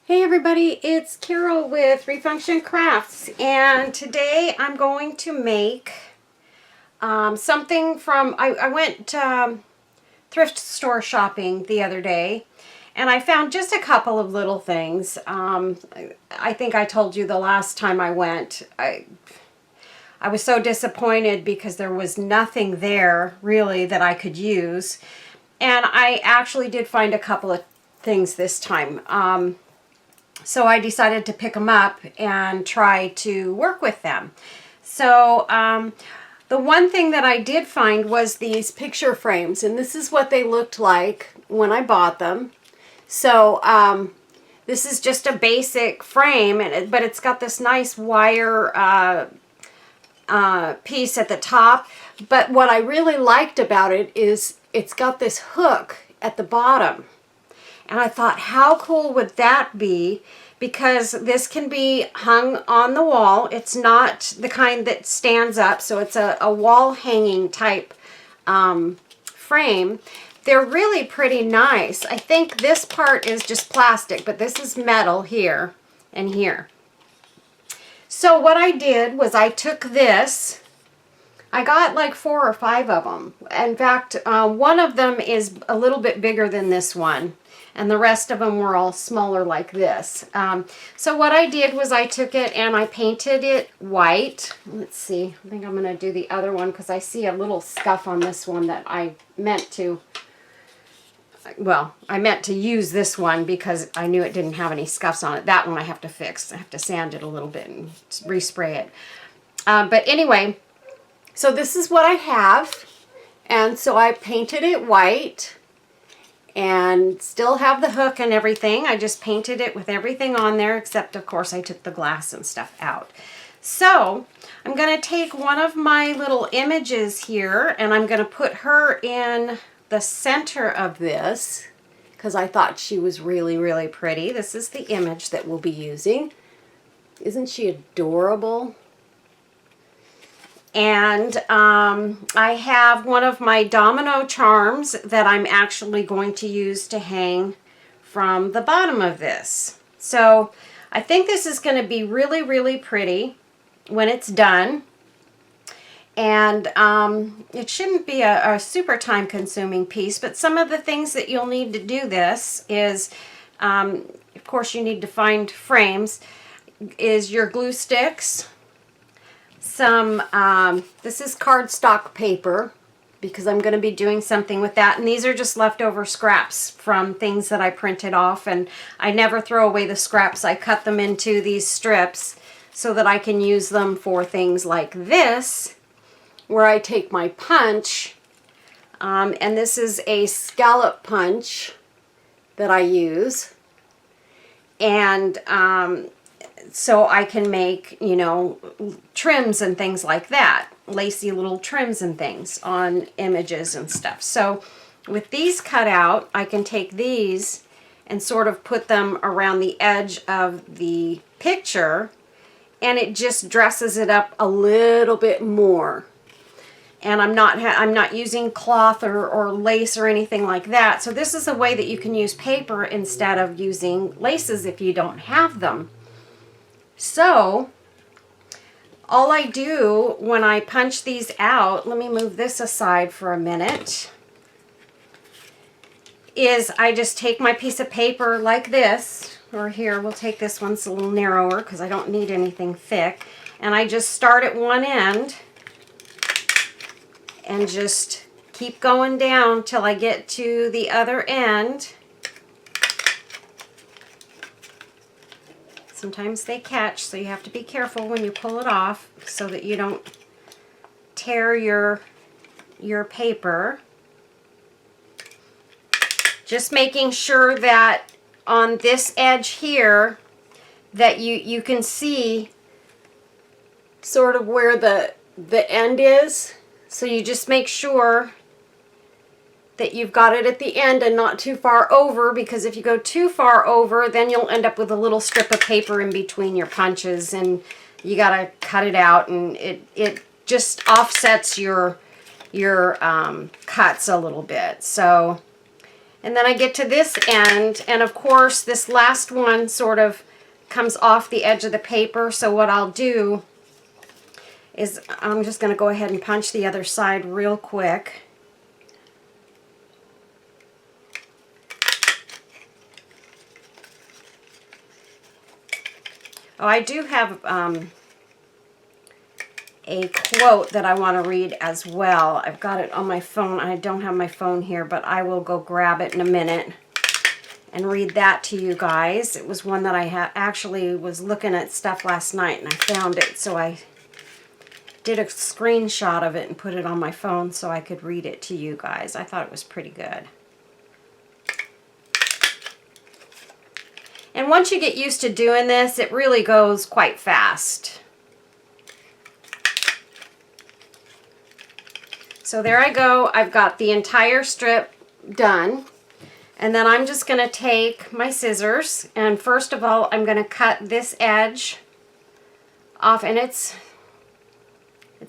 Hey everybody, it's Carol with Refunction Crafts, and today I'm going to make something from, I went thrift store shopping the other day, and I found just a couple of little things. I think I told you the last time I went, I was so disappointed because there was nothing there really that I could use, and I actually did find a couple of things this time. So I decided to pick them up and try to work with them. So the one thing that I did find was these picture frames, and this is what they looked like when I bought them. So this is just a basic frame, but it's got this nice wire piece at the top. But what I really liked about it is it's got this hook at the bottom. And I thought, how cool would that be? Because this can be hung on the wall. It's not the kind that stands up, so it's a wall hanging type frame. They're really pretty nice. I think this part is just plastic, but this is metal here and here. So what I did was I took this. I got like 4 or 5 of them. In fact, one of them is a little bit bigger than this one, and the rest of them were all smaller like this. So what I did was I took it and I painted it white. Let's see, I think I'm going to do the other one because I see a little scuff on this one that I meant to, well, I meant to use this one because I knew it didn't have any scuffs on it. That one I have to fix. I have to sand it a little bit and respray it. But anyway, so this is what I have. And so I painted it white. And still have the hook and everything. I just painted it with everything on there, except of course I took the glass and stuff out. So I'm going to take one of my little images here and I'm going to put her in the center of this because I thought she was really, really pretty. This is the image that we'll be using. Isn't she adorable? And I have one of my domino charms that I'm actually going to use to hang from the bottom of this. So I think this is going to be really, really pretty when it's done. And it shouldn't be a super time-consuming piece, but some of the things that you'll need to do this is, of course, you need to find frames, is your glue sticks. Some, this is cardstock paper because I'm going to be doing something with that. And these are just leftover scraps from things that I printed off. And I never throw away the scraps. I cut them into these strips so that I can use them for things like this, where I take my punch. And this is a scallop punch that I use. And so I can make, you know, trims and things like that. Lacy little trims and things on images and stuff. So with these cut out, I can take these and sort of put them around the edge of the picture, and it just dresses it up a little bit more. And I'm not using cloth or lace or anything like that. So this is a way that you can use paper instead of using laces if you don't have them. So all I do when I punch these out, let me move this aside for a minute, is I just take my piece of paper like this, or here, we'll take this one, it's a little narrower because I don't need anything thick, and I just start at one end and just keep going down till I get to the other end. Sometimes they catch, so you have to be careful when you pull it off so that you don't tear your paper. Just making sure that on this edge here that you can see sort of where the end is. So you just make sure that you've got it at the end and not too far over, because if you go too far over, then you'll end up with a little strip of paper in between your punches, and you gotta cut it out, and it just offsets your cuts a little bit. So And then I get to this end, and of course this last one sort of comes off the edge of the paper. So what I'll do is I'm just going to go ahead and punch the other side real quick. Oh, I do have a quote that I want to read as well. I've got it on my phone. I don't have my phone here, but I will go grab it in a minute and read that to you guys. It was one that I actually was looking at stuff last night and I found it, so I did a screenshot of it and put it on my phone so I could read it to you guys. I thought it was pretty good. And once you get used to doing this, it really goes quite fast. So there I go. I've got the entire strip done. And then I'm just going to take my scissors, and first of all I'm going to cut this edge off, and it's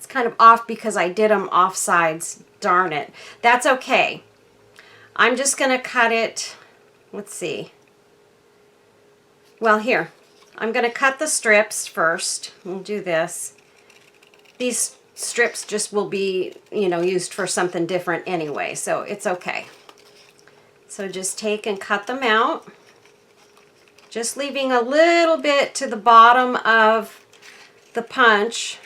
kind of off because I did them off sides. Darn it. That's okay. I'm just going to cut it, let's see. Well, here. I'm going to cut the strips first. We'll do this. These strips just will be, you know, used for something different anyway, so it's okay. So just take and cut them out, just leaving a little bit to the bottom of the punch,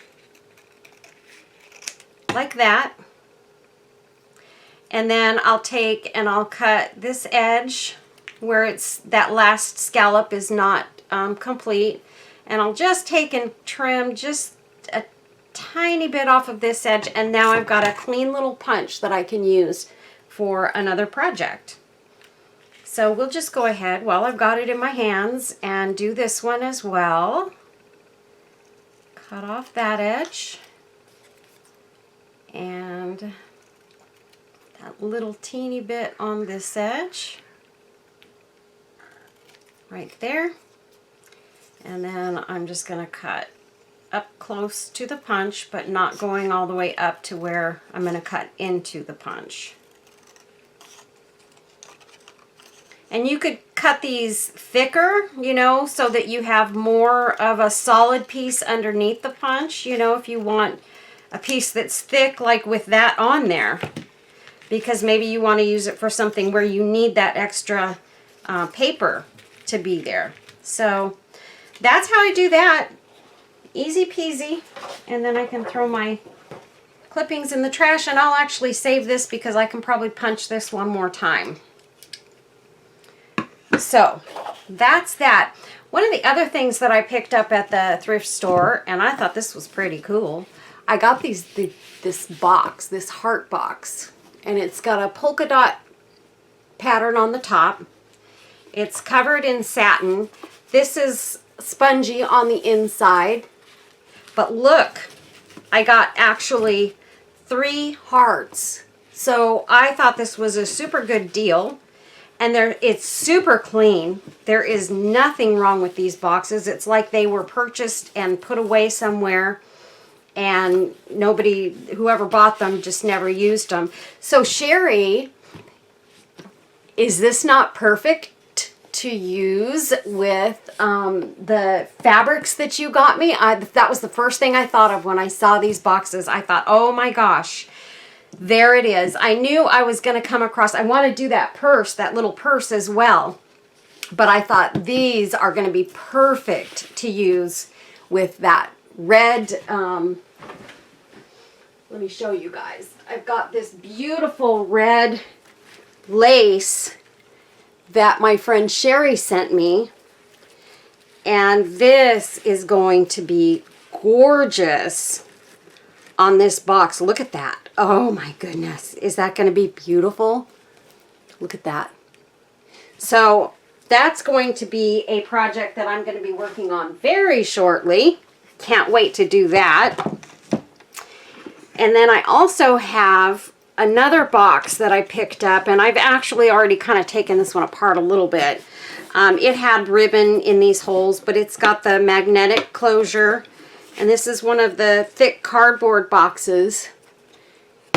like that. And then I'll take and I'll cut this edge where it's that last scallop is not complete, and I'll just take and trim just a tiny bit off of this edge, and now I've got a clean little punch that I can use for another project. So we'll just go ahead while I've got it in my hands and do this one as well. Cut off that edge and that little teeny bit on this edge right there. And then I'm just going to cut up close to the punch, but not going all the way up to where I'm going to cut into the punch. And you could cut these thicker, you know, so that you have more of a solid piece underneath the punch, you know, if you want a piece that's thick like with that on there, because maybe you want to use it for something where you need that extra paper to be there. So that's how I do that. Easy peasy. And then I can throw my clippings in the trash, and I'll actually save this because I can probably punch this one more time. So that's that. One of the other things that I picked up at the thrift store, and I thought this was pretty cool, I got this box, this heart box, and it's got a polka dot pattern on the top. It's covered in satin. This is spongy on the inside, but look, I got actually 3 hearts. So I thought this was a super good deal. And it's super clean. There is nothing wrong with these boxes. It's like they were purchased and put away somewhere, and whoever bought them just never used them. So Sherry, is this not perfect to use with the fabrics that you got me? That was the first thing I thought of when I saw these boxes. I thought, oh my gosh. There it is. I knew I was going to come across, I want to do that purse, that little purse as well. But I thought these are going to be perfect to use with that red, let me show you guys. I've got this beautiful red lace that my friend Sherry sent me. And this is going to be gorgeous on this box. Look at that. Oh my goodness. Is that going to be beautiful? Look at that. So that's going to be a project that I'm going to be working on very shortly. Can't wait to do that. And then I also have another box that I picked up, and I've actually already kind of taken this one apart a little bit. It had ribbon in these holes, but it's got the magnetic closure. And this is one of the thick cardboard boxes.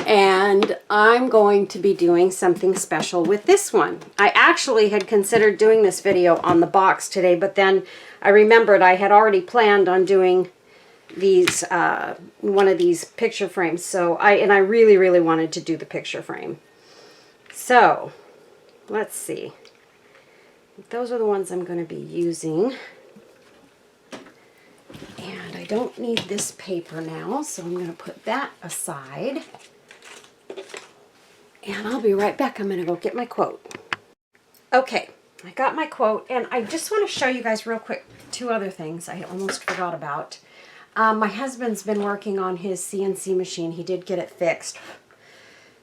And I'm going to be doing something special with this one. I actually had considered doing this video on the box today, but then I remembered I had already planned on doing these, one of these picture frames. So I really, really wanted to do the picture frame. So let's see. Those are the ones I'm going to be using. And I don't need this paper now, so I'm going to put that aside. And I'll be right back. I'm going to go get my quote. Okay, I got my quote, and I just want to show you guys real quick two other things I almost forgot about. My husband's been working on his CNC machine. He did get it fixed.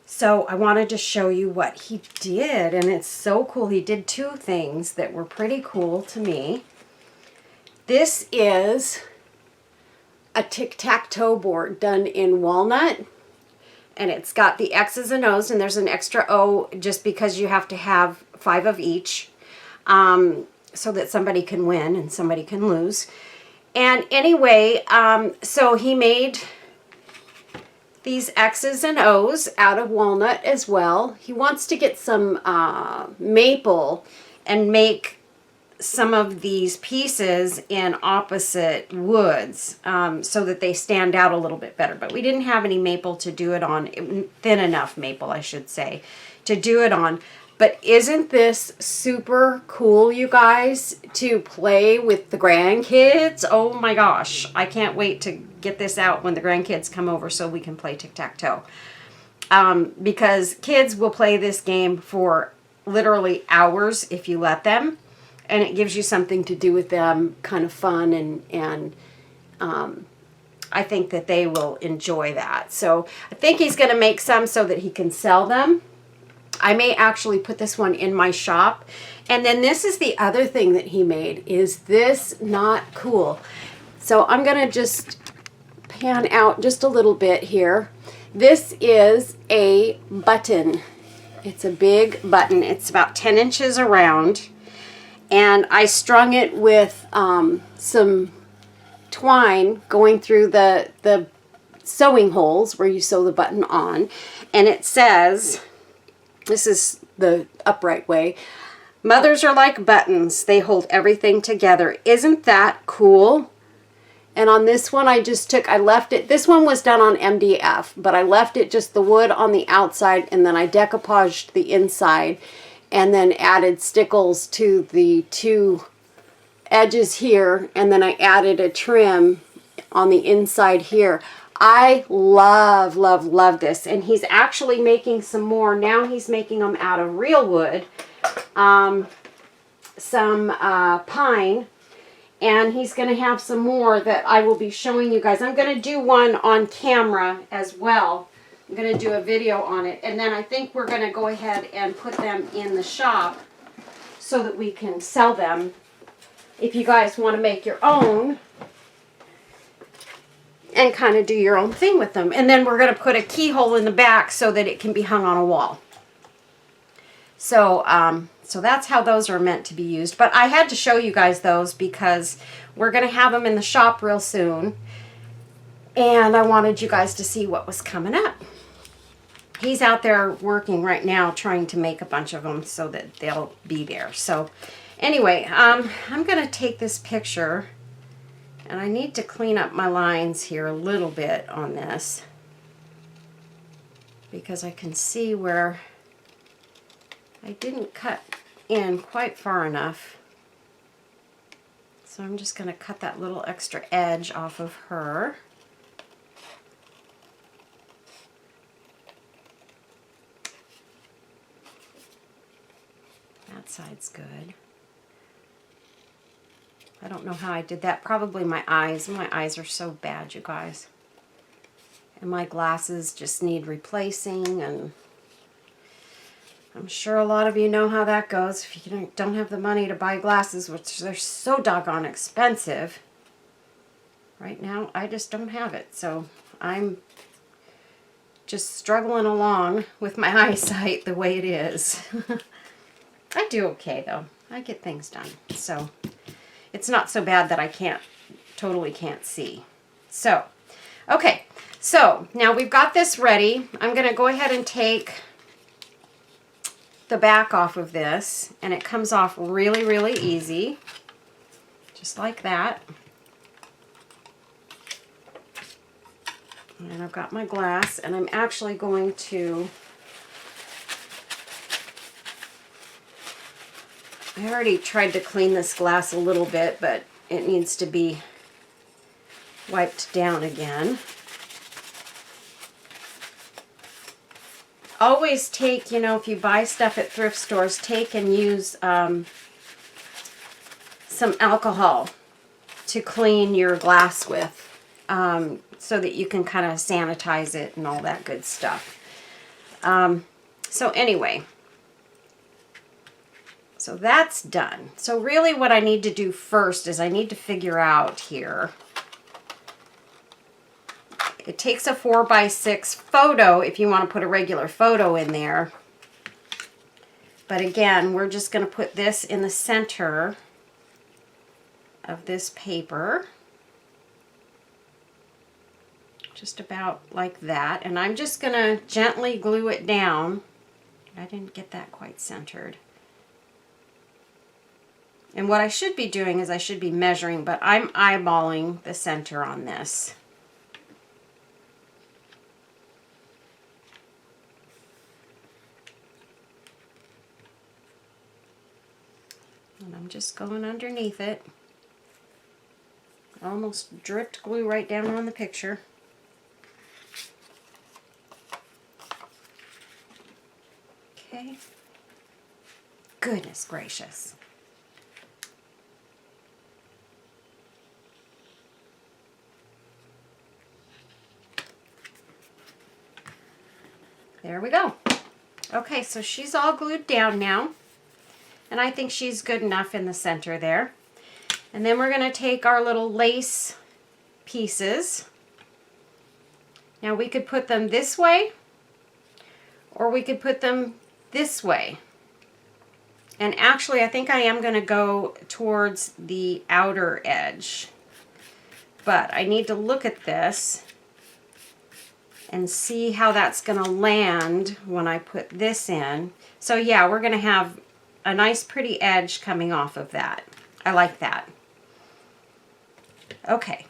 So I wanted to show you what he did, and it's so cool. He did two things that were pretty cool to me. This is a tic-tac-toe board done in walnut, and it's got the X's and O's, and there's an extra O just because you have to have 5 of each, so that somebody can win and somebody can lose. And anyway, so he made these X's and O's out of walnut as well. He wants to get some maple and make some of these pieces in opposite woods, so that they stand out a little bit better. But we didn't have any maple to do it on, thin enough maple, I should say, to do it on. But isn't this super cool, you guys, to play with the grandkids? Oh my gosh, I can't wait to get this out when the grandkids come over so we can play tic-tac-toe. Because kids will play this game for literally hours if you let them. And it gives you something to do with them, kind of fun, and I think that they will enjoy that. So I think he's going to make some so that he can sell them. I may actually put this one in my shop. And then this is the other thing that he made. Is this not cool? So I'm going to just pan out just a little bit here. This is a button. It's a big button. It's about 10 inches around. And I strung it with some twine going through the sewing holes where you sew the button on. And it says, this is the upright way, mothers are like buttons. They hold everything together. Isn't that cool? And on this one, I left it, this one was done on MDF, but I left it just the wood on the outside, and then I decoupaged the inside, and then added stickles to the two edges here, and then I added a trim on the inside here. I love, love, love this. And he's actually making some more. Now he's making them out of real wood, some pine, and he's going to have some more that I will be showing you guys. I'm going to do one on camera as well. I'm going to do a video on it, and then I think we're going to go ahead and put them in the shop so that we can sell them if you guys want to make your own and kind of do your own thing with them. And then we're going to put a keyhole in the back so that it can be hung on a wall. So so that's how those are meant to be used. But I had to show you guys those because we're going to have them in the shop real soon, and I wanted you guys to see what was coming up. He's out there working right now trying to make a bunch of them so that they'll be there. So anyway, I'm going to take this picture, and I need to clean up my lines here a little bit on this because I can see where I didn't cut in quite far enough. So I'm just going to cut that little extra edge off of her. That side's good. I don't know how I did that. Probably my eyes. My eyes are so bad, you guys. And my glasses just need replacing, and I'm sure a lot of you know how that goes. If you don't have the money to buy glasses, which they're so doggone expensive. Right now, I just don't have it. So I'm just struggling along with my eyesight the way it is. I do okay, though. I get things done. So it's not so bad that I totally can't see. So, okay. So now we've got this ready. I'm going to go ahead and take the back off of this, and it comes off really, really easy, just like that. And I've got my glass, and I'm actually going to, I already tried to clean this glass a little bit, but it needs to be wiped down again. Always take, you know, if you buy stuff at thrift stores, take and use some alcohol to clean your glass with, so that you can kind of sanitize it and all that good stuff. So anyway, so that's done. So really what I need to do first is I need to figure out here. It takes a 4x6 photo if you want to put a regular photo in there. But again, we're just going to put this in the center of this paper. Just about like that. And I'm just going to gently glue it down. I didn't get that quite centered. And what I should be doing is I should be measuring, but I'm eyeballing the center on this. And I'm just going underneath it. Almost dripped glue right down on the picture. Okay. Goodness gracious. There we go. Okay, so she's all glued down now. And I think she's good enough in the center there. And then we're going to take our little lace pieces. Now we could put them this way, or we could put them this way. And actually I think I am going to go towards the outer edge. But I need to look at this and see how that's going to land when I put this in. So yeah, we're going to have a nice pretty edge coming off of that. I like that. Okay,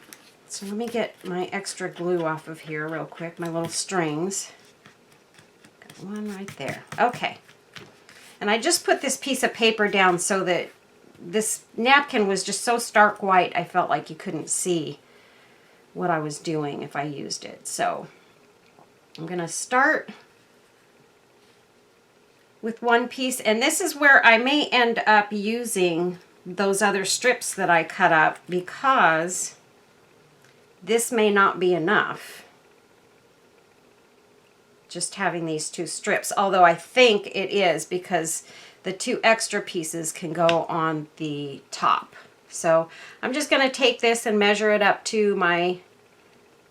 so let me get my extra glue off of here real quick, my little strings. Got one right there. Okay. And I just put this piece of paper down so that this napkin was just so stark white I felt like you couldn't see what I was doing if I used it. So I'm going to start with one piece, and this is where I may end up using those other strips that I cut up, because this may not be enough, just having these two strips, although I think it is, because the two extra pieces can go on the top. So I'm just going to take this and measure it up to my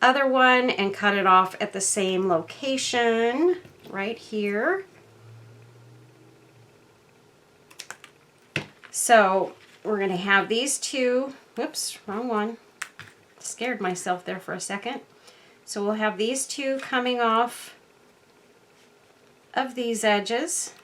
other one and cut it off at the same location right here. So we're going to have these two, whoops, wrong one, scared myself there for a second. So we'll have these two coming off of these edges.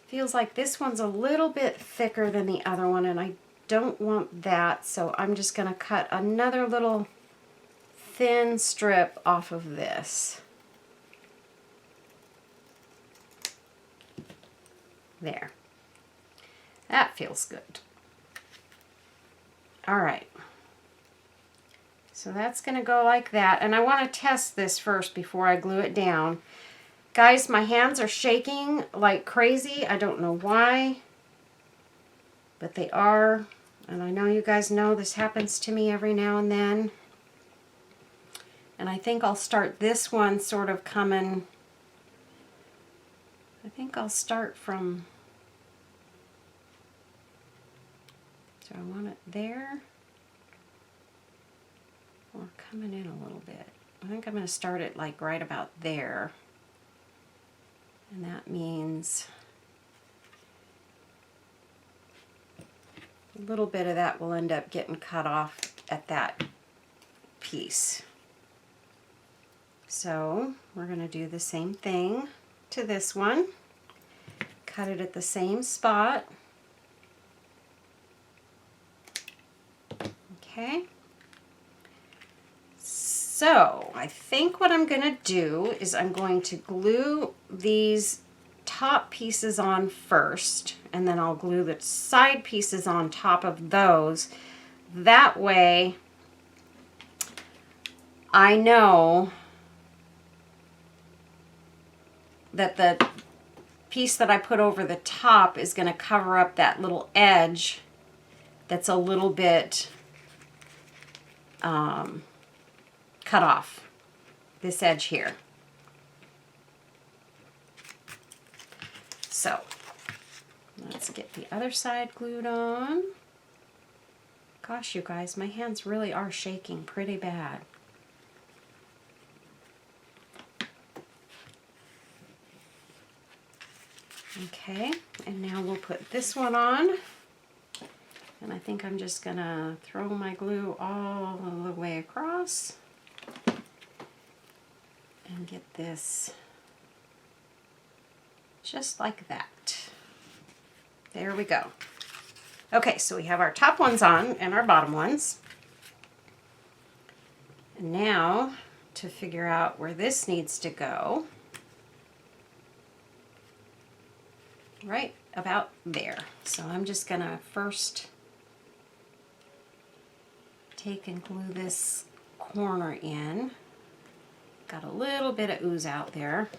Feels like this one's a little bit thicker than the other one, and I don't want that, so I'm just going to cut another little thin strip off of this. There. That feels good. All right. So that's going to go like that. And I want to test this first before I glue it down. Guys, my hands are shaking like crazy. I don't know why, but they are. And I know you guys know this happens to me every now and then. And I think I'll start this one sort of coming. I think I'll start from, do I want it there or coming in a little bit? I think I'm going to start it like right about there. And that means a little bit of that will end up getting cut off at that piece. So we're going to do the same thing to this one. Cut it at the same spot. Okay. So I think what I'm going to do is I'm going to glue these top pieces on first, and then I'll glue the side pieces on top of those. That way I know that the piece that I put over the top is going to cover up that little edge that's a little bit cut off, this edge here. So let's get the other side glued on. Gosh, you guys, my hands really are shaking pretty bad. Okay, and now we'll put this one on. And I think I'm just gonna throw my glue all the way across and get this just like that. There we go. Okay, so we have our top ones on and our bottom ones. And now to figure out where this needs to go, right about there. So I'm just gonna first take and glue this corner in. Got a little bit of ooze out there.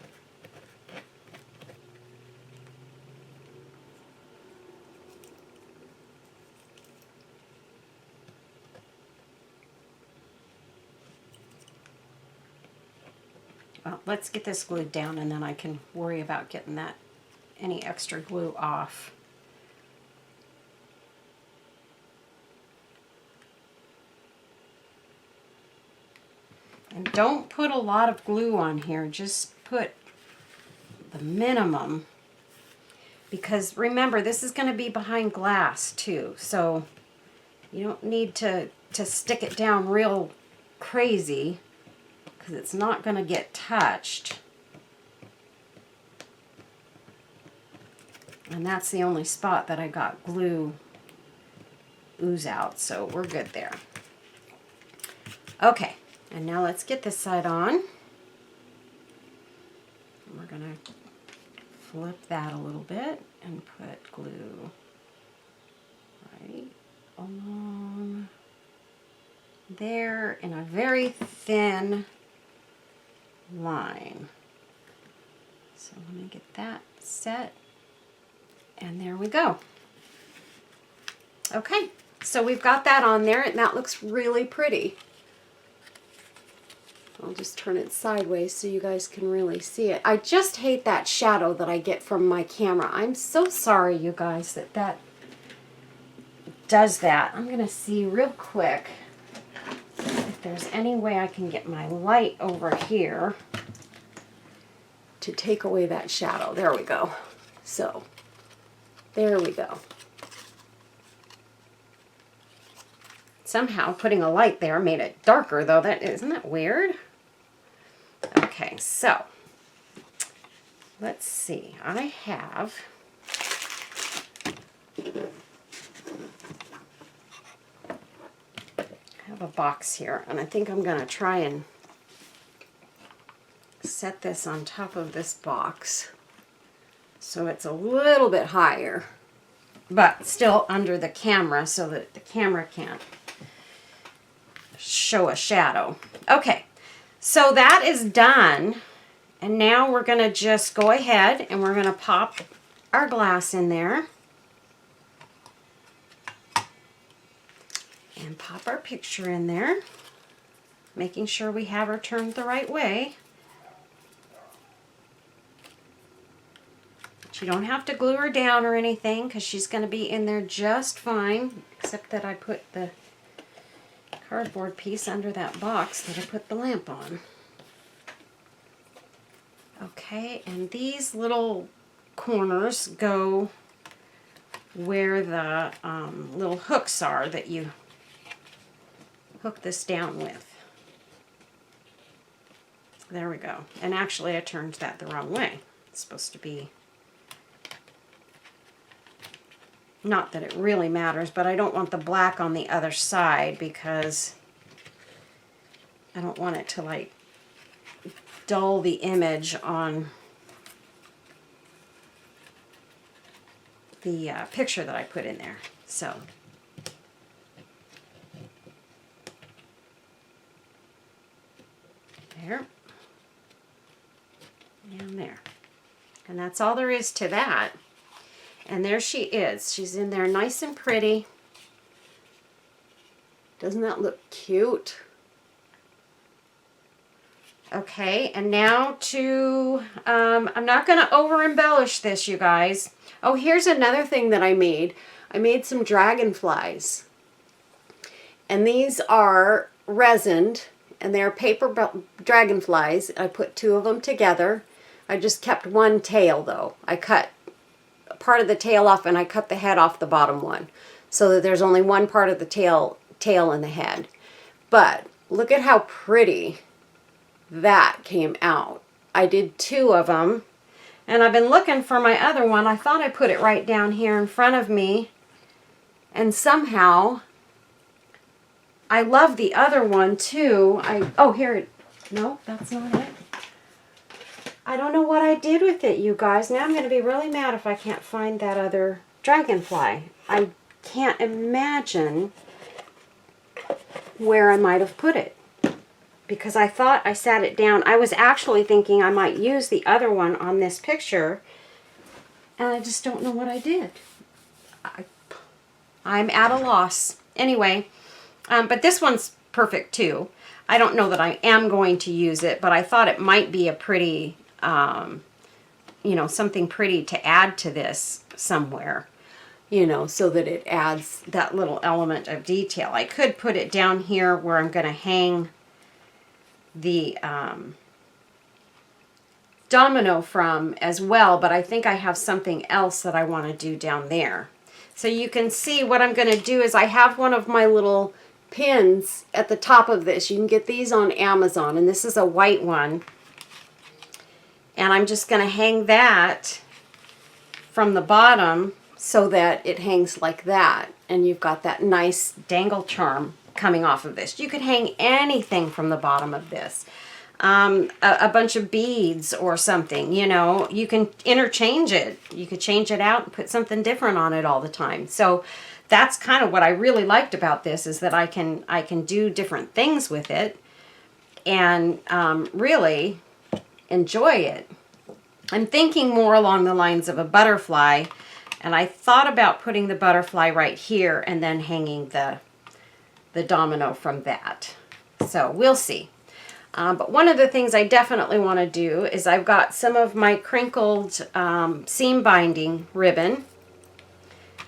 Well, let's get this glued down and then I can worry about getting that any extra glue off. And don't put a lot of glue on here, just put the minimum, because remember this is going to be behind glass too, so you don't need to stick it down real crazy because it's not going to get touched. And that's the only spot that I got glue ooze out, so we're good there. Okay. And now let's get this side on. We're going to flip that a little bit and put glue right along there in a very thin line. So let me get that set. And there we go. Okay, so we've got that on there and that looks really pretty. I'll just turn it sideways so you guys can really see it. I just hate that shadow that I get from my camera. I'm so sorry, you guys, that does that. I'm going to see real quick if there's any way I can get my light over here to take away that shadow. There we go. So, there we go. Somehow putting a light there made it darker, though. Isn't that weird? Okay, so let's see. I have a box here, and I think I'm going to try and set this on top of this box so it's a little bit higher, but still under the camera so that the camera can't show a shadow. Okay. So that is done, and now we're going to just go ahead and we're going to pop our glass in there and pop our picture in there, making sure we have her turned the right way. But you don't have to glue her down or anything because she's going to be in there just fine, except that I put the cardboard piece under that box that I put the lamp on. Okay, and these little corners go where the little hooks are that you hook this down with. There we go. And actually I turned that the wrong way. It's supposed to be, not that it really matters, but I don't want the black on the other side because I don't want it to like dull the image on the picture that I put in there. So there and there. And that's all there is to that. And there she is. She's in there nice and pretty. Doesn't that look cute? Okay, and now to, I'm not going to over embellish this, you guys. Oh, here's another thing that I made. I made some dragonflies. And these are resined, and they're paper dragonflies. I put 2 of them together. I just kept one tail though. I cut part of the tail off and I cut the head off the bottom one so that there's only one part of the tail and the head. But look at how pretty that came out. I did 2 of them and I've been looking for my other one. I thought I put it right down here in front of me and somehow I love the other one too. Oh, here, no, that's not it. I don't know what I did with it, you guys. Now I'm going to be really mad if I can't find that other dragonfly. I can't imagine where I might have put it. Because I thought I sat it down. I was actually thinking I might use the other one on this picture. And I just don't know what I did. I'm at a loss. Anyway, but this one's perfect too. I don't know that I am going to use it, but I thought it might be a pretty... you know, something pretty to add to this somewhere, you know, so that it adds that little element of detail. I could put it down here where I'm going to hang the domino from as well, but I think I have something else that I want to do down there. So you can see what I'm going to do is I have one of my little pins at the top of this. You can get these on Amazon, and this is a white one. And I'm just going to hang that from the bottom so that it hangs like that. And you've got that nice dangle charm coming off of this. You could hang anything from the bottom of this. A bunch of beads or something, you know. You can interchange it. You could change it out and put something different on it all the time. So that's kind of what I really liked about this, is that I can do different things with it and really enjoy it. I'm thinking more along the lines of a butterfly, and I thought about putting the butterfly right here and then hanging the domino from that. So we'll see. But one of the things I definitely want to do is I've got some of my crinkled seam binding ribbon,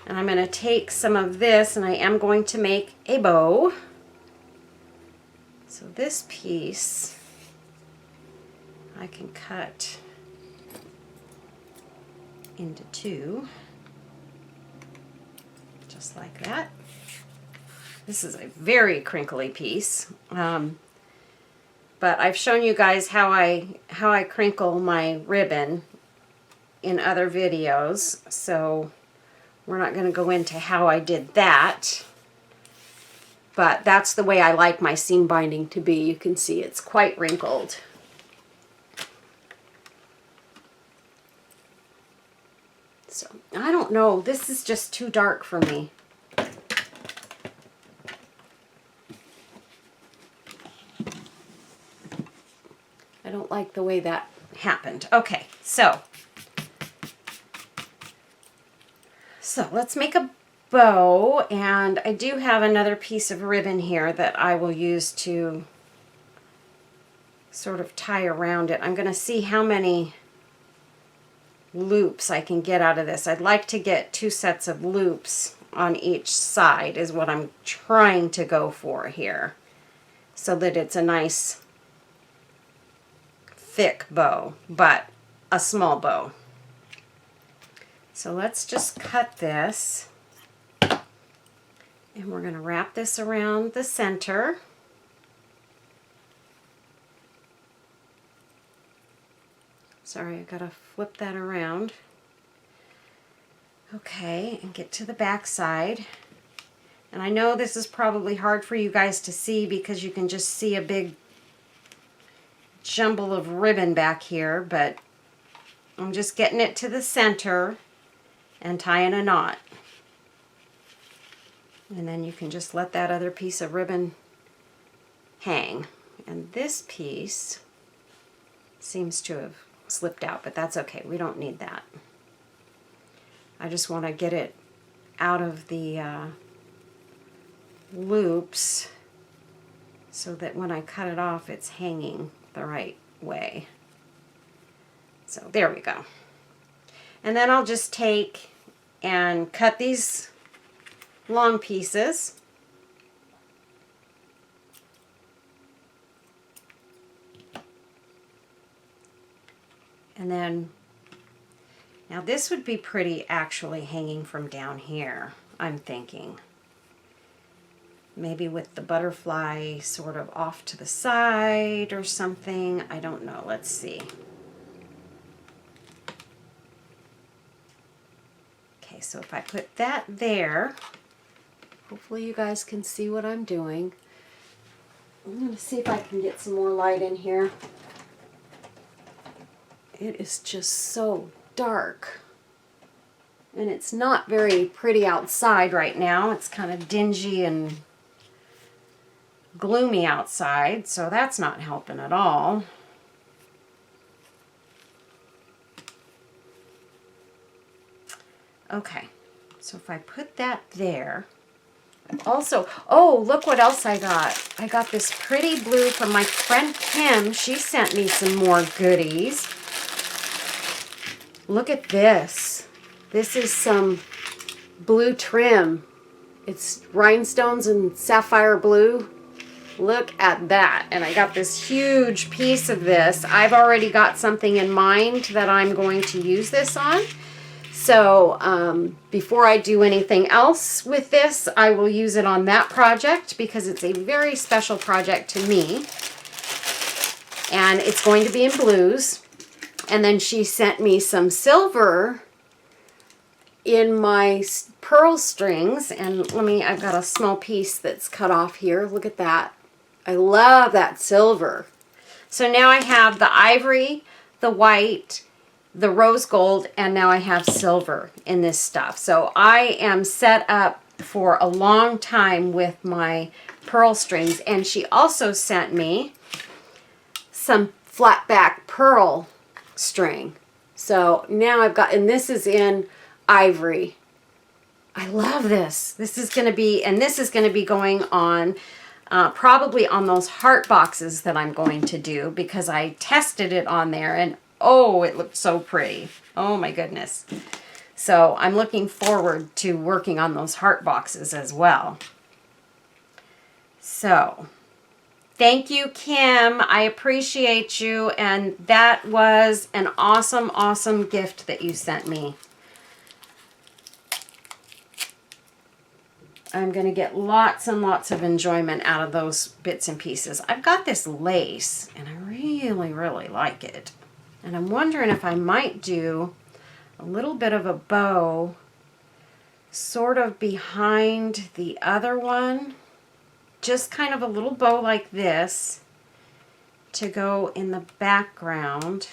and I'm going to take some of this and I am going to make a bow. So this piece I can cut into 2, just like that. This is a very crinkly piece, but I've shown you guys how I crinkle my ribbon in other videos, so we're not going to go into how I did that. But that's the way I like my seam binding to be. You can see it's quite wrinkled. So, I don't know. This is just too dark for me. I don't like the way that happened. Okay, so let's make a bow, and I do have another piece of ribbon here that I will use to sort of tie around it. I'm going to see how many loops I can get out of this. I'd like to get 2 sets of loops on each side is what I'm trying to go for here, so that it's a nice thick bow, but a small bow. So let's just cut this. And we're going to wrap this around the center. Sorry, I got to flip that around. Okay, and get to the back side. And I know this is probably hard for you guys to see because you can just see a big jumble of ribbon back here, but I'm just getting it to the center and tying a knot. And then you can just let that other piece of ribbon hang. And this piece seems to have slipped out, but that's okay. We don't need that. I just want to get it out of the loops so that when I cut it off, it's hanging the right way. So there we go. And then I'll just take and cut these long pieces. And then, now this would be pretty actually hanging from down here, I'm thinking. Maybe with the butterfly sort of off to the side or something. I don't know. Let's see. Okay, so if I put that there, hopefully you guys can see what I'm doing. I'm going to see if I can get some more light in here. It is just so dark. And it's not very pretty outside right now. It's kind of dingy and gloomy outside, so that's not helping at all. Okay, so if I put that there, also, oh, look what else I got. I got this pretty blue from my friend Kim. She sent me some more goodies. Look at this. This is some blue trim. It's rhinestones and sapphire blue. Look at that. And I got this huge piece of this. I've already got something in mind that I'm going to use this on. So before I do anything else with this, I will use it on that project because it's a very special project to me. And it's going to be in blues. And then she sent me some silver in my pearl strings. And I've got a small piece that's cut off here. Look at that. I love that silver. So now I have the ivory, the white, the rose gold, and now I have silver in this stuff. So I am set up for a long time with my pearl strings. And she also sent me some flat back pearl string. So now I've got, and this is in ivory. I love this. This is going to be, and this is going to be going on probably on those heart boxes that I'm going to do because I tested it on there and oh, it looked so pretty. Oh my goodness. So I'm looking forward to working on those heart boxes as well. So thank you, Kim. I appreciate you. And that was an awesome, awesome gift that you sent me. I'm going to get lots and lots of enjoyment out of those bits and pieces. I've got this lace, and I really, really like it. And I'm wondering if I might do a little bit of a bow sort of behind the other one. Just kind of a little bow like this to go in the background.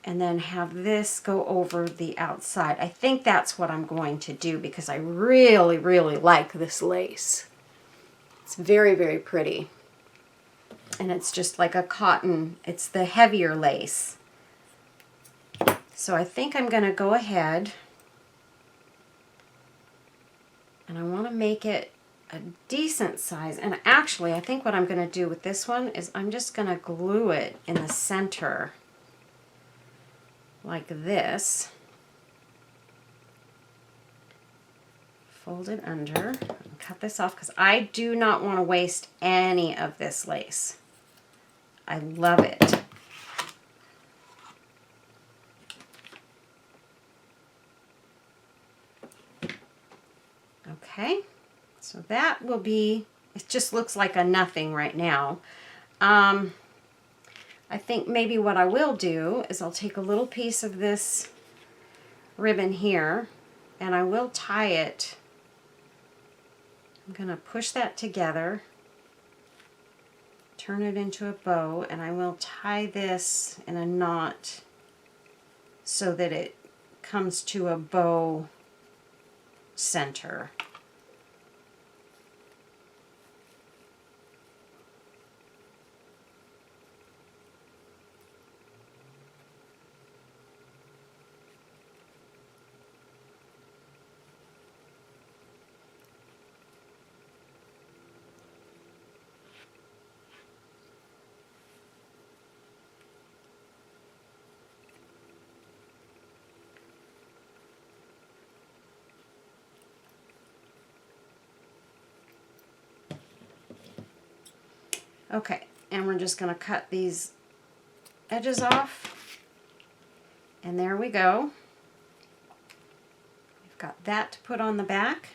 And then have this go over the outside. I think that's what I'm going to do because I really, really like this lace. It's very, very pretty. And it's just like a cotton. It's the heavier lace. So I think I'm going to go ahead and I want to make it a decent size. And actually, I think what I'm going to do with this one is I'm just going to glue it in the center like this. Fold it under and cut this off because I do not want to waste any of this lace. I love it. Okay, so that will be, it just looks like a nothing right now. I think maybe what I will do is I'll take a little piece of this ribbon here and I will tie it. I'm going to push that together, turn it into a bow, and I will tie this in a knot so that it comes to a bow center. Okay, and we're just going to cut these edges off. And there we go. We've got that to put on the back,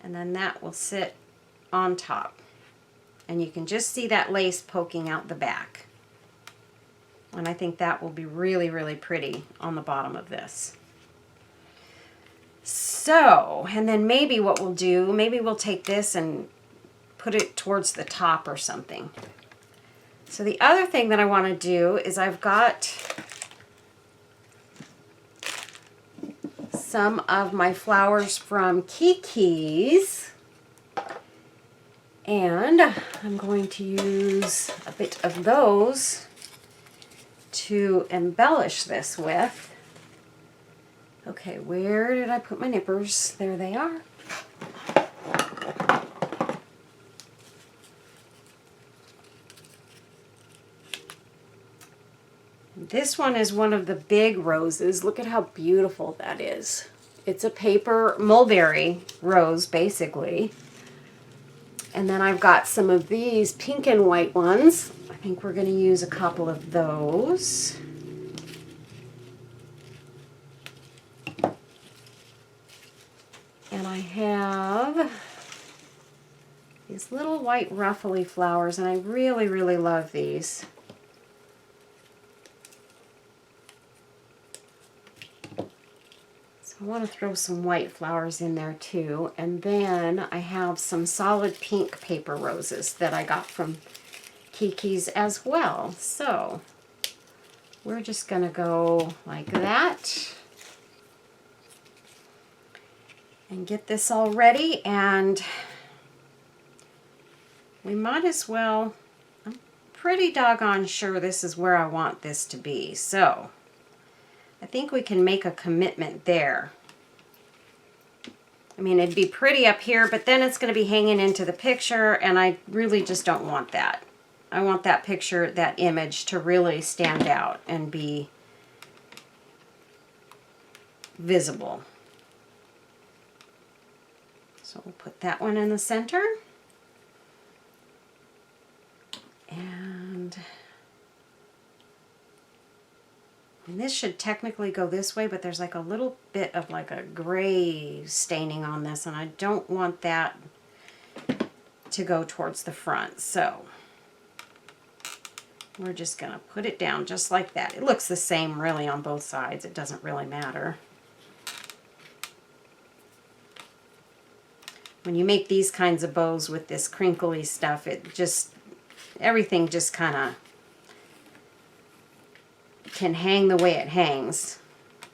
and then that will sit on top. And you can just see that lace poking out the back. And I think that will be really, really pretty on the bottom of this. So, and then maybe what we'll do, maybe we'll take this and put it towards the top or something. So the other thing that I want to do is I've got some of my flowers from Kiki's, and I'm going to use a bit of those to embellish this with. Okay, where did I put my nippers? There they are. This one is one of the big roses. Look at how beautiful that is. It's a paper mulberry rose, basically. And then I've got some of these pink and white ones. I think we're going to use a couple of those. And I have these little white ruffly flowers, and I really, really love these. I want to throw some white flowers in there too, and then I have some solid pink paper roses that I got from Kiki's as well. So we're just going to go like that and get this all ready, and we might as well, I'm pretty doggone sure this is where I want this to be. So I think we can make a commitment there. I mean, it'd be pretty up here, but then it's going to be hanging into the picture, and I really just don't want that. I want that picture, that image, to really stand out and be visible. So we'll put that one in the center. And this should technically go this way, but there's like a little bit of like a gray staining on this, and I don't want that to go towards the front. So we're just going to put it down just like that. It looks the same really on both sides. It doesn't really matter. When you make these kinds of bows with this crinkly stuff, it just, everything just kind of can hang the way it hangs.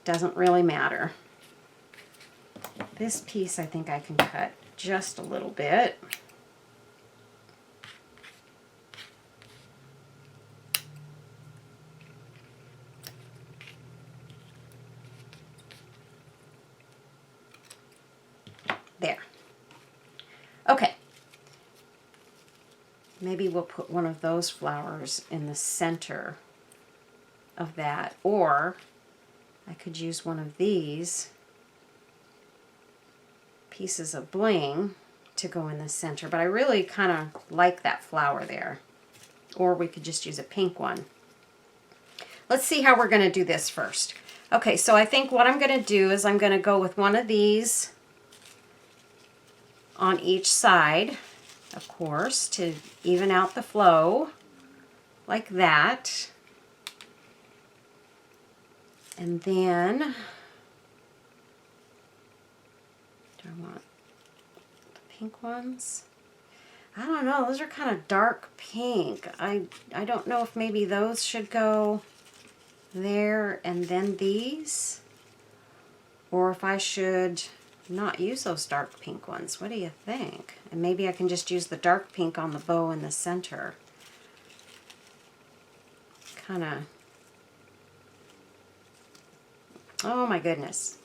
Doesn't really matter. This piece I think I can cut just a little bit. There. Okay. Maybe we'll put one of those flowers in the center of that, or I could use one of these pieces of bling to go in the center, but I really kind of like that flower there. Or we could just use a pink one. Let's see how we're going to do this first. Okay, so I think what I'm going to do is I'm going to go with one of these on each side, of course, to even out the flow, like that. And then, do I want the pink ones? I don't know, those are kind of dark pink. I don't know if maybe those should go there and then these, or if I should not use those dark pink ones. What do you think? And maybe I can just use the dark pink on the bow in the center. Kind of, oh my goodness.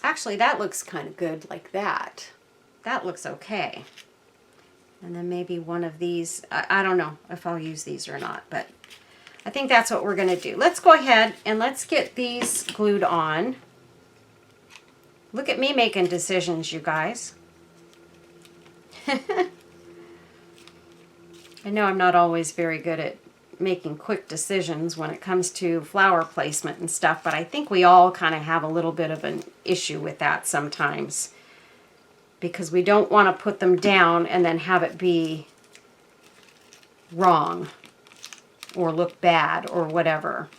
Actually, that looks kind of good like that. That looks okay. And then maybe one of these, I don't know if I'll use these or not, but I think that's what we're going to do. Let's go ahead and let's get these glued on. Look at me making decisions, you guys. I know I'm not always very good at making quick decisions when it comes to flower placement and stuff, but I think we all kind of have a little bit of an issue with that sometimes, because we don't want to put them down and then have it be wrong or look bad or whatever.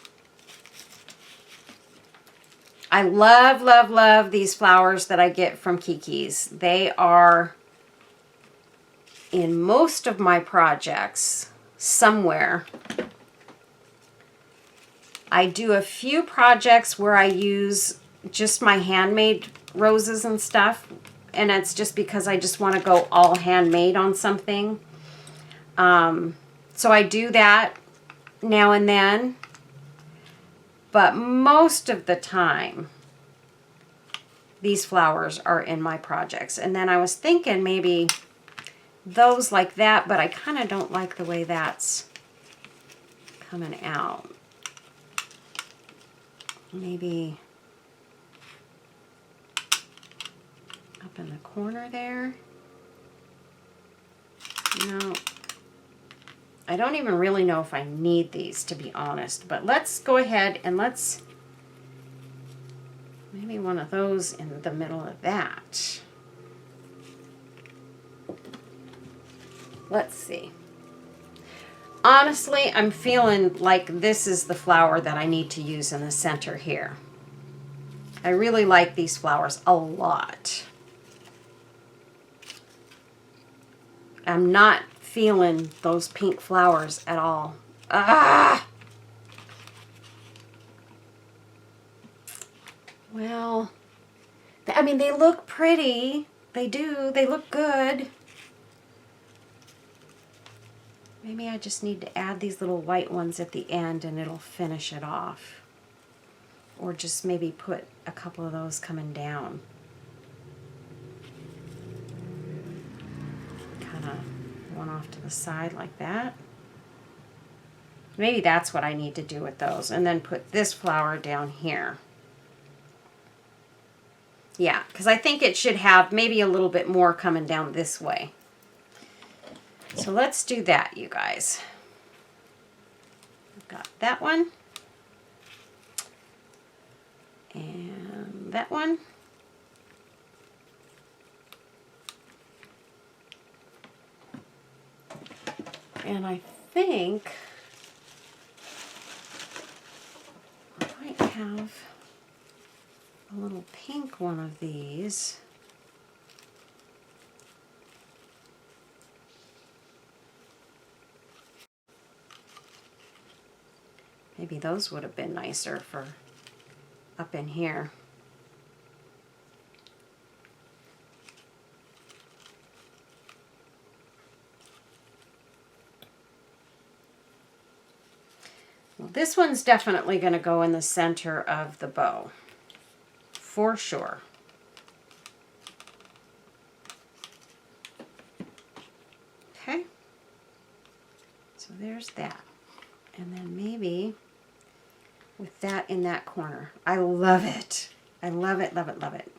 I love, love, love these flowers that I get from Kiki's. They are in most of my projects somewhere. I do a few projects where I use just my handmade roses and stuff, and it's just because I just want to go all handmade on something. So I do that now and then, but most of the time these flowers are in my projects. And then I was thinking maybe those like that, but I kind of don't like the way that's coming out. Maybe up in the corner there. No, I don't even really know if I need these, to be honest, but let's go ahead and let's maybe one of those in the middle of that. Let's see. Honestly, I'm feeling like this is the flower that I need to use in the center here. I really like these flowers a lot. I'm not feeling those pink flowers at all. Ah! Well, I mean, they look pretty. They do. They look good. Maybe I just need to add these little white ones at the end and it'll finish it off. Or just maybe put a couple of those coming down. Kind of one off to the side like that. Maybe that's what I need to do with those. And then put this flower down here. Yeah, because I think it should have maybe a little bit more coming down this way. So let's do that, you guys. I've got that one. And that one. And I think I might have a little pink one of these. Maybe those would have been nicer for up in here. Well, this one's definitely going to go in the center of the bow, for sure. Okay, so there's that. And then maybe with that in that corner. I love it. I love it, love it, love it.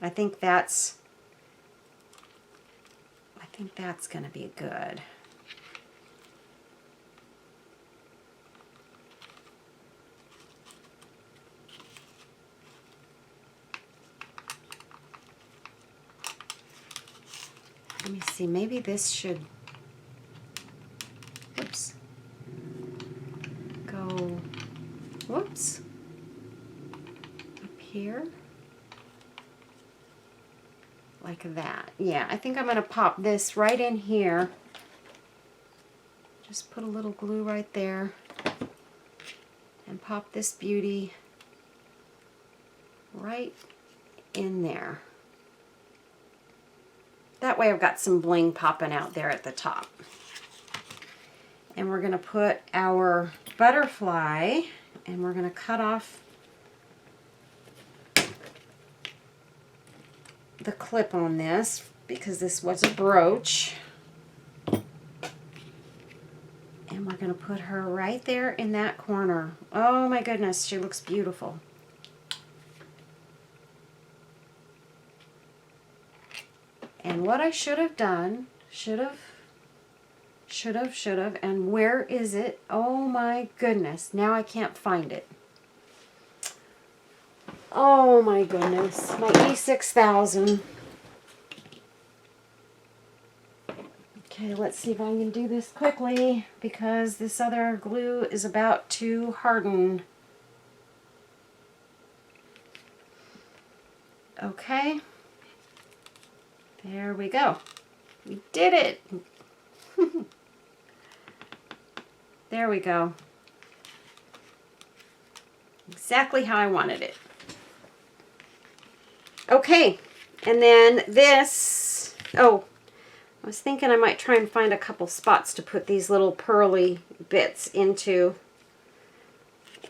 I think that's going to be good. Let me see, maybe this should, whoops, go, whoops, up here, like that. Yeah, I think I'm going to pop this right in here. Just put a little glue right there and pop this beauty right in there. That way I've got some bling popping out there at the top. And we're going to put our butterfly, and we're going to cut off the clip on this because this was a brooch. And we're going to put her right there in that corner. Oh my goodness, she looks beautiful. And what I should have done, should have, and where is it? Oh my goodness, now I can't find it. Oh my goodness, my E6000. Okay, let's see if I can do this quickly because this other glue is about to harden. Okay. There we go. We did it. There we go. Exactly how I wanted it. Okay, and then this, oh, I was thinking I might try and find a couple spots to put these little pearly bits into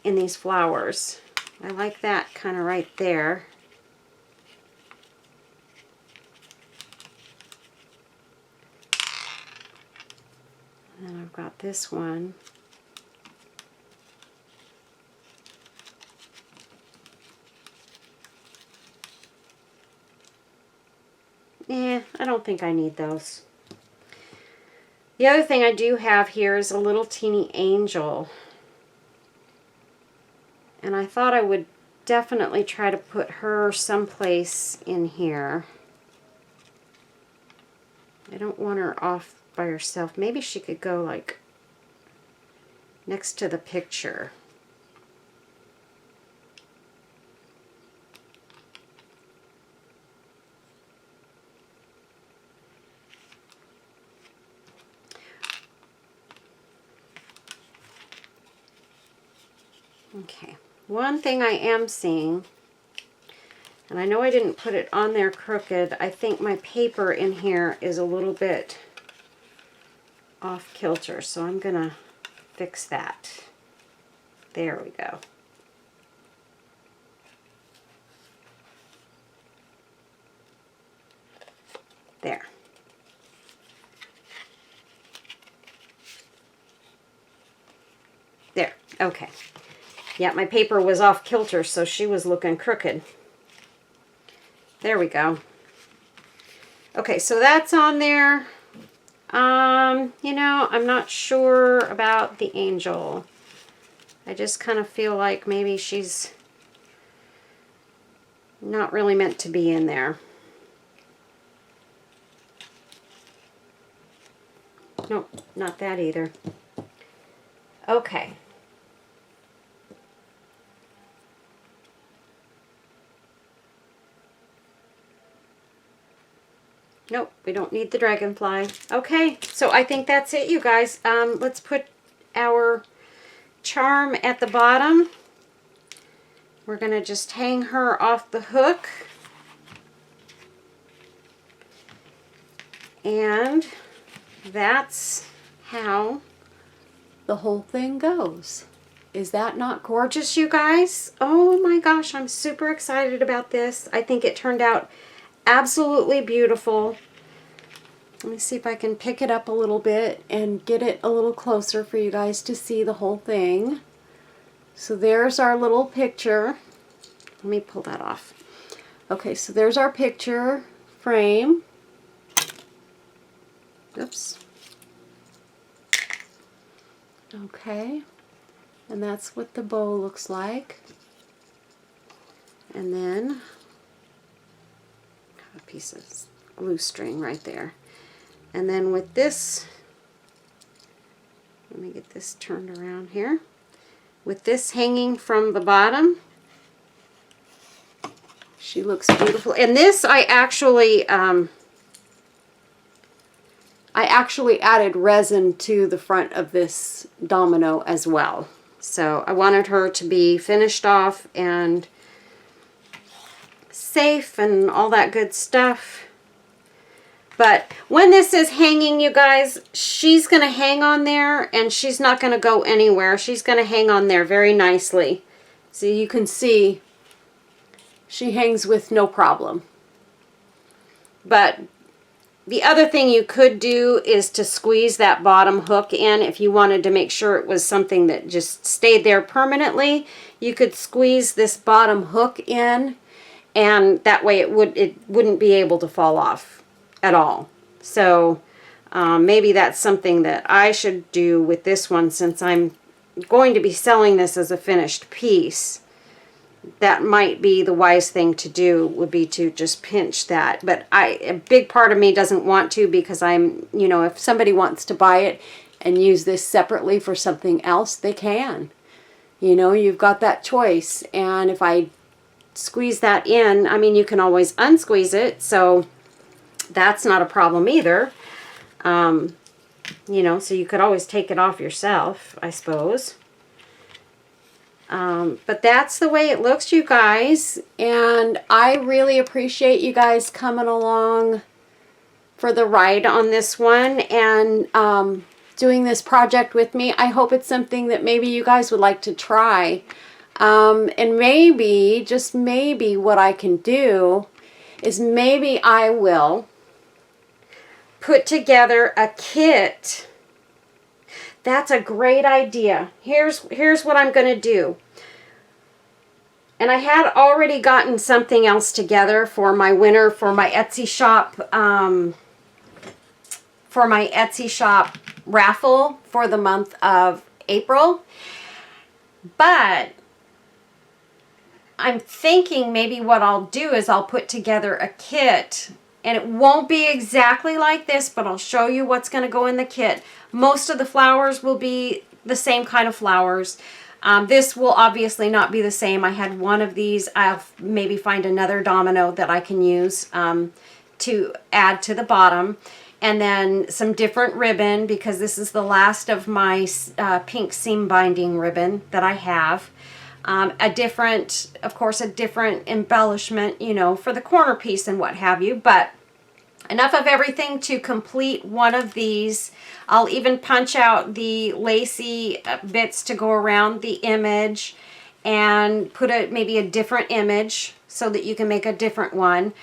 in these flowers. I like that kind of right there. And then I've got this one. I don't think I need those. The other thing I do have here is a little teeny angel. And I thought I would definitely try to put her someplace in here. I don't want her off by herself. Maybe she could go like next to the picture. Okay, one thing I am seeing, and I know I didn't put it on there crooked, I think my paper in here is a little bit off kilter, so I'm gonna fix that. There we go. There. There, okay. Yeah, my paper was off kilter, so she was looking crooked. There we go. Okay, so that's on there. You know, I'm not sure about the angel. I just kind of feel like maybe she's not really meant to be in there. Nope, not that either. Okay. Nope, we don't need the dragonfly. Okay, so I think that's it, you guys. Let's put our charm at the bottom. We're going to just hang her off the hook. And that's how the whole thing goes. Is that not gorgeous, you guys? Oh my gosh, I'm super excited about this. I think it turned out absolutely beautiful. Let me see if I can pick it up a little bit and get it a little closer for you guys to see the whole thing. So there's our little picture. Let me pull that off. Okay, so there's our picture frame. Oops. Okay, and that's what the bow looks like. And then a piece of glue string right there. And then with this, let me get this turned around here. With this hanging from the bottom, she looks beautiful. And this I actually added resin to the front of this domino as well. So I wanted her to be finished off and safe and all that good stuff. But when this is hanging, you guys, she's going to hang on there and she's not going to go anywhere. She's going to hang on there very nicely. So you can see she hangs with no problem. But the other thing you could do is to squeeze that bottom hook in. If you wanted to make sure it was something that just stayed there permanently, you could squeeze this bottom hook in, and that way it wouldn't be able to fall off at all. So maybe that's something that I should do with this one, since I'm going to be selling this as a finished piece. That might be the wise thing to do, would be to just pinch that. But a big part of me doesn't want to, because I'm, you know, if somebody wants to buy it and use this separately for something else, they can. You know, you've got that choice. And if I squeeze that in, I mean, you can always unsqueeze it, so that's not a problem either. You know, so you could always take it off yourself, I suppose. But that's the way it looks, you guys. And I really appreciate you guys coming along for the ride on this one and doing this project with me. I hope it's something that maybe you guys would like to try. And maybe, just maybe, what I can do is maybe I will put together a kit. That's a great idea. Here's what I'm going to do. And I had already gotten something else together for my winter, for my Etsy shop raffle for the month of April. But I'm thinking maybe what I'll do is I'll put together a kit. And it won't be exactly like this, but I'll show you what's going to go in the kit. Most of the flowers will be the same kind of flowers. This will obviously not be the same. I had one of these. I'll maybe find another domino that I can use to add to the bottom. And then some different ribbon, because this is the last of my pink seam binding ribbon that I have. Of course, a different embellishment, you know, for the corner piece and what have you. But enough of everything to complete one of these. I'll even punch out the lacy bits to go around the image and put maybe a different image so that you can make a different one.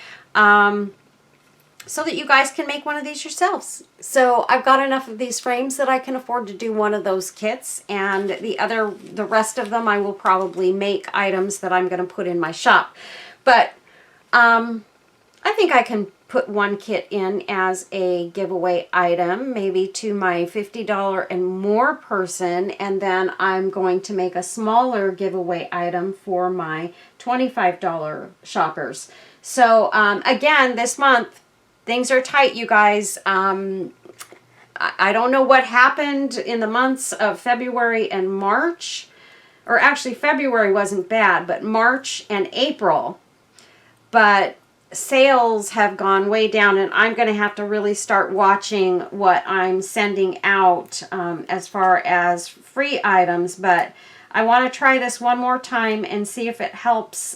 So that you guys can make one of these yourselves. So I've got enough of these frames that I can afford to do one of those kits, and the rest of them I will probably make items that I'm going to put in my shop. But I think I can put one kit in as a giveaway item, maybe to my $50 and more person, and then I'm going to make a smaller giveaway item for my $25 shoppers. So again, this month, things are tight, you guys. I don't know what happened in the months of February and March. Or actually, February wasn't bad, but March and April. But sales have gone way down, and I'm going to have to really start watching what I'm sending out as far as free items. But I want to try this one more time and see if it helps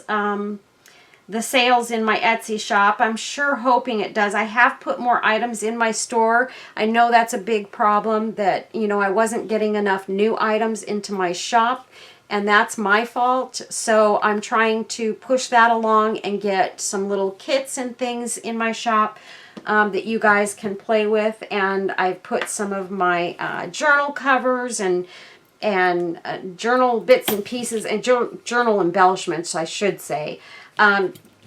the sales in my Etsy shop. I'm sure hoping it does. I have put more items in my store. I know that's a big problem, that, you know, I wasn't getting enough new items into my shop, and that's my fault. So I'm trying to push that along and get some little kits and things in my shop that you guys can play with. And I've put some of my journal covers and journal bits and pieces and journal embellishments, I should say,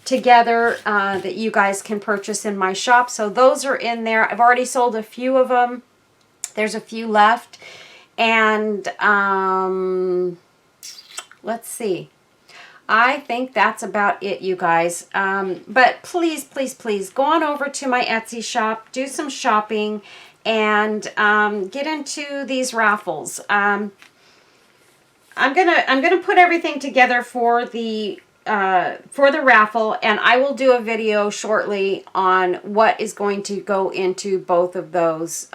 together that you guys can purchase in my shop. So those are in there. I've already sold a few of them. There's a few left. And let's see. I think that's about it, you guys. But please, please, please go on over to my Etsy shop, do some shopping, and get into these raffles. I'm gonna put everything together for the raffle, and I will do a video shortly on what is going to go into both of those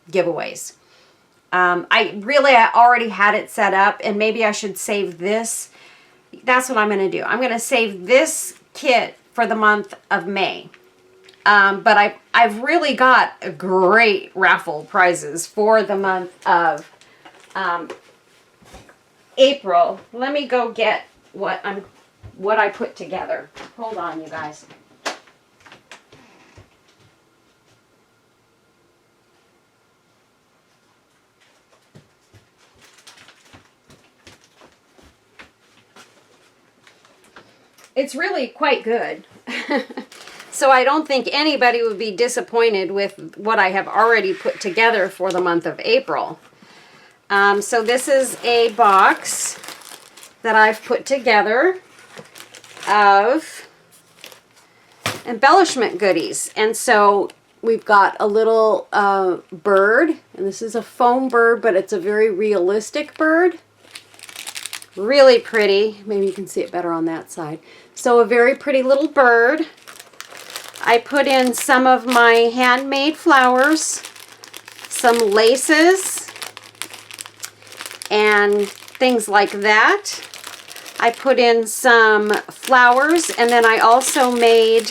giveaways. I already had it set up, and maybe I should save this. That's what I'm going to do. I'm going to save this kit for the month of May. But I've really got great raffle prizes for the month of April. Let me go get what I put together. Hold on, you guys. It's really quite good. So I don't think anybody would be disappointed with what I have already put together for the month of April. So this is a box that I've put together of embellishment goodies. And so we've got a little bird, and this is a foam bird, but it's a very realistic bird. Really pretty. Maybe you can see it better on that side. So a very pretty little bird. I put in some of my handmade flowers, some laces, and things like that. I put in some flowers, and then I also made,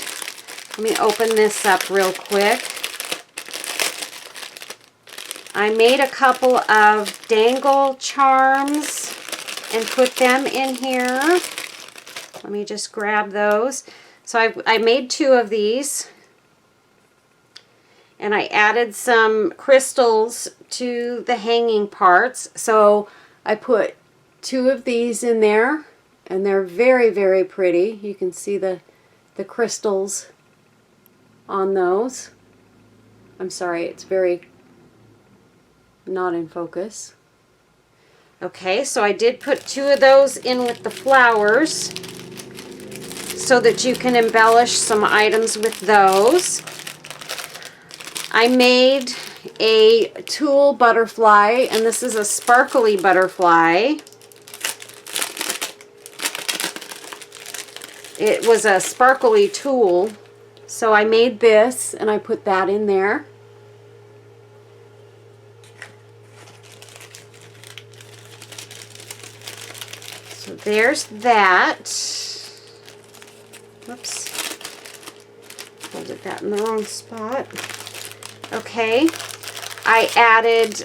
let me open this up real quick. I made a couple of dangle charms and put them in here. Let me just grab those. So I made 2 of these, and I added some crystals to the hanging parts. So I put 2 of these in there, and they're very, very pretty. You can see the crystals on those. I'm sorry, it's very not in focus. Okay, so I did put 2 of those in with the flowers so that you can embellish some items with those. I made a tulle butterfly, and this is a sparkly butterfly. It was a sparkly tulle, so I made this and I put that in there. So there's that. Whoops. Folded that in the wrong spot. Okay. I added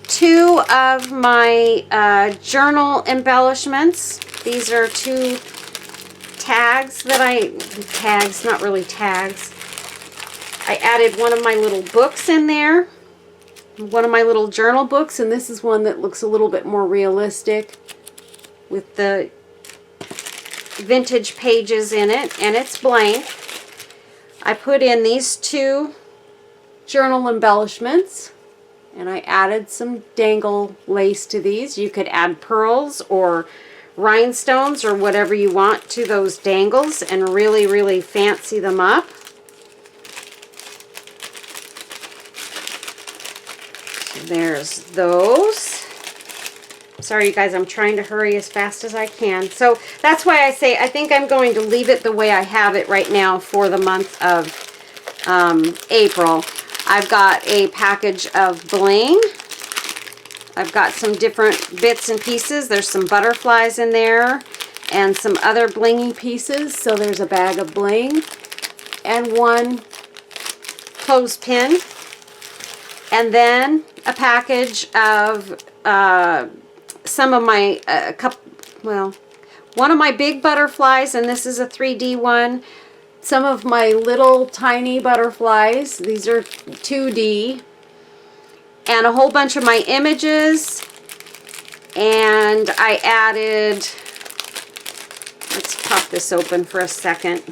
2 of my journal embellishments. These are 2 tags that tags, not really tags. I added one of my little books in there. One of my little journal books, and this is one that looks a little bit more realistic with the vintage pages in it, and it's blank. I put in these 2 journal embellishments, and I added some dangle lace to these. You could add pearls or rhinestones or whatever you want to those dangles and really, really fancy them up. So there's those. Sorry, you guys, I'm trying to hurry as fast as I can. So that's why I say I think I'm going to leave it the way I have it right now for the month of April. I've got a package of bling. I've got some different bits and pieces. There's some butterflies in there and some other blingy pieces. So there's a bag of bling and 1 clothespin. And then a package of some of my, one of my big butterflies, and this is a 3D one. Some of my little tiny butterflies. These are 2D. And a whole bunch of my images. And I added, let's pop this open for a second.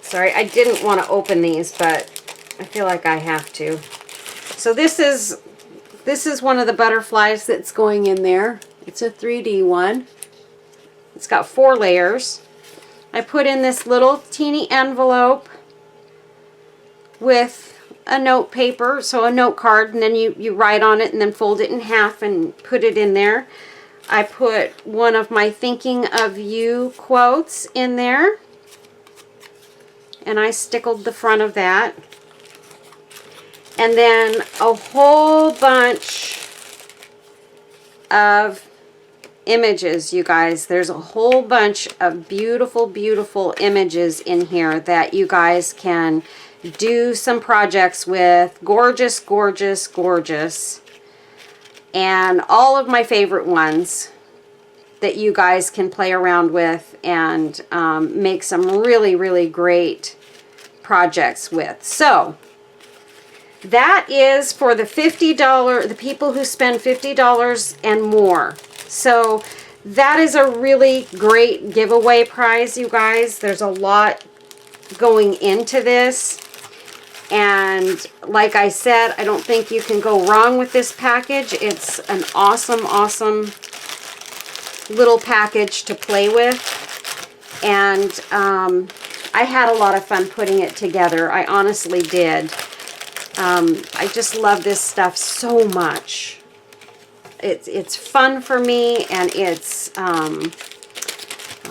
Sorry, I didn't want to open these, but I feel like I have to. So this is This is one of the butterflies that's going in there. It's a 3D one. It's got 4 layers. I put in this little teeny envelope with a note paper, so a note card, and then you write on it and then fold it in half and put it in there. I put one of my thinking of you quotes in there, and I stickled the front of that. And then a whole bunch of images, you guys. There's a whole bunch of beautiful, beautiful images in here that you guys can do some projects with. Gorgeous, gorgeous, gorgeous. And all of my favorite ones that you guys can play around with and make some really, really great projects with. So that is for the $50, the people who spend $50 and more. So that is a really great giveaway prize, you guys. There's a lot going into this. And like I said, I don't think you can go wrong with this package. It's an awesome, awesome little package to play with. And I had a lot of fun putting it together. I honestly did. I just love this stuff so much. It's fun for me, and it's, I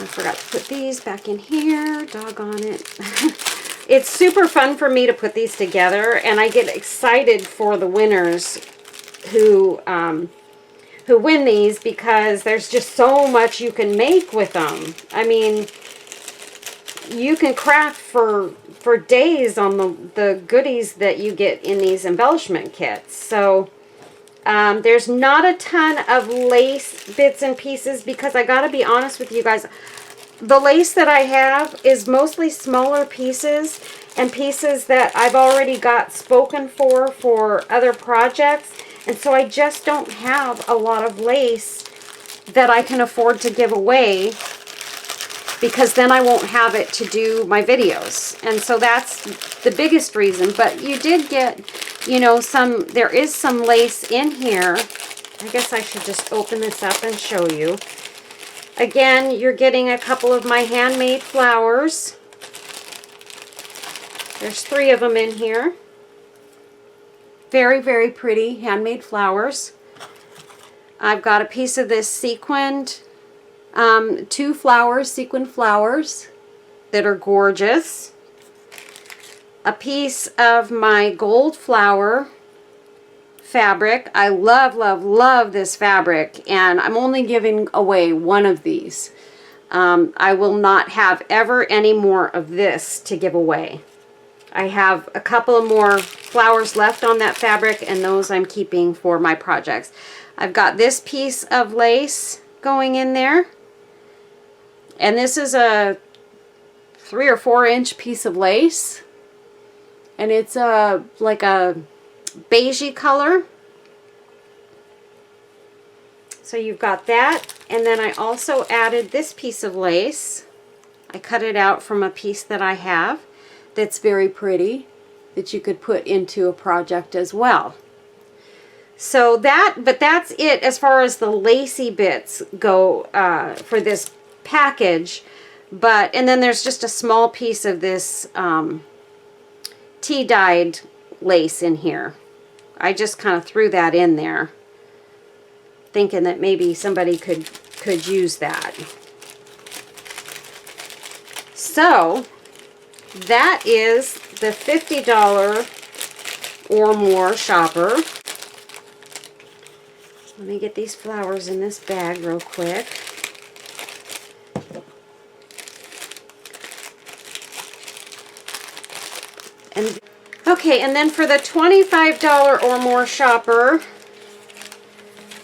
forgot to put these back in here, doggone it. It's super fun for me to put these together, and I get excited for the winners who win these, because there's just so much you can make with them. I mean, you can craft for days on the goodies that you get in these embellishment kits. So there's not a ton of lace bits and pieces, because I gotta be honest with you guys, the lace that I have is mostly smaller pieces and pieces that I've already got spoken for other projects, and so I just don't have a lot of lace that I can afford to give away, because then I won't have it to do my videos. And so that's the biggest reason. But you did get, you know, there is some lace in here. I guess I should just open this up and show you. Again, you're getting a couple of my handmade flowers. There's 3 of them in here. Very, very pretty handmade flowers. I've got a piece of this sequined, 2 flowers, sequined flowers that are gorgeous. A piece of my gold flower fabric. I love, love, love this fabric, and I'm only giving away one of these. I will not have ever any more of this to give away. I have a couple of more flowers left on that fabric, and those I'm keeping for my projects. I've got this piece of lace going in there, and this is a 3 or 4 inch piece of lace, and it's like a beigey color. So you've got that, and then I also added this piece of lace. I cut it out from a piece that I have that's very pretty, that you could put into a project as well. So that's it as far as the lacy bits go for this package. And then there's just a small piece of this tea-dyed lace in here. I just kind of threw that in there, thinking that maybe somebody could use that. So that is the $50 or more shopper. Let me get these flowers in this bag real quick. And okay, and then for the $25 or more shopper,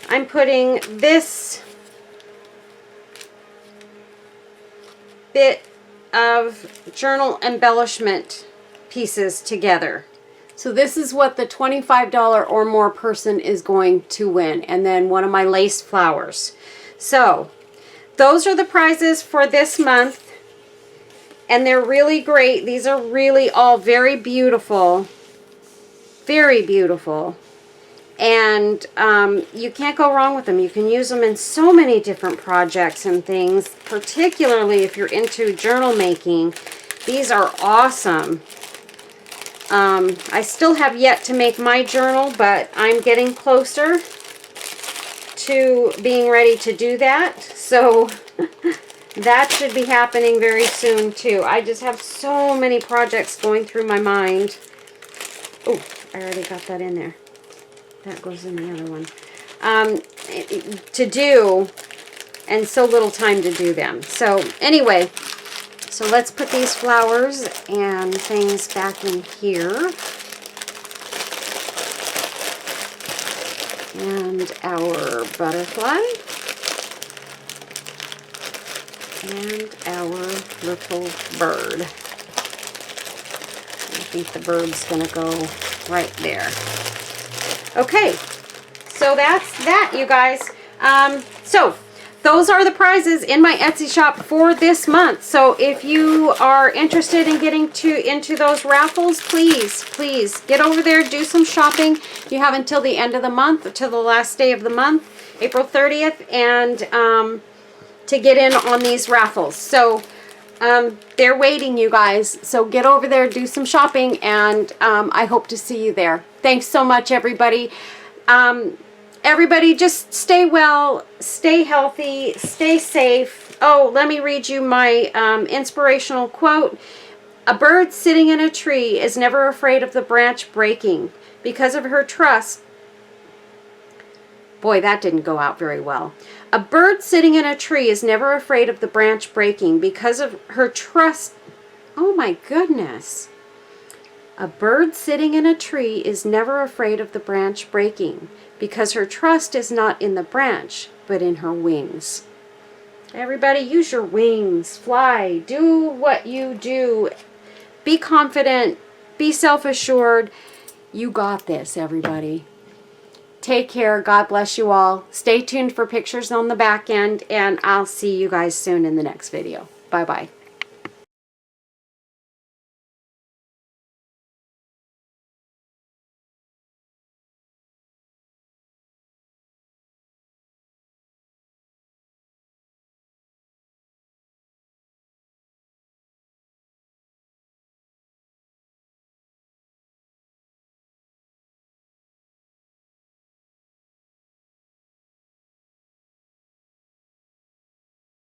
I'm putting this bit of journal embellishment pieces together. So this is what the $25 or more person is going to win. And then one of my lace flowers. So those are the prizes for this month. And they're really great. These are really all very beautiful. Very beautiful. And you can't go wrong with them. You can use them in so many different projects and things, particularly if you're into journal making. These are awesome. I still have yet to make my journal, but I'm getting closer to being ready to do that. So that should be happening very soon too. I just have so many projects going through my mind. Oh, I already got that in there. That goes in the other one. To do, and so little time to do them. So anyway, so let's put these flowers and things back in here. And our butterfly. And our little bird. I think the bird's going to go right there. Okay, so that's that, you guys. So those are the prizes in my Etsy shop for this month. So if you are interested in getting into those raffles, please get over there, do some shopping. You have until the end of the month, till the last day of the month, April 30th, and to get in on these raffles. So they're waiting, you guys. So get over there, do some shopping, and I hope to see you there. Thanks so much, everybody. Everybody, just stay well, stay healthy, stay safe. Oh, let me read you my inspirational quote. A bird sitting in a tree is never afraid of the branch breaking. Because of her trust. Boy, that didn't go out very well. A bird sitting in a tree is never afraid of the branch breaking because of her trust. Oh my goodness. A bird sitting in a tree is never afraid of the branch breaking because her trust is not in the branch, but in her wings. Everybody, use your wings. Fly. Do what you do. Be confident. Be self-assured. You got this, everybody. Take care. God bless you all. Stay tuned for pictures on the back end, and I'll see you guys soon in the next video. Bye-bye.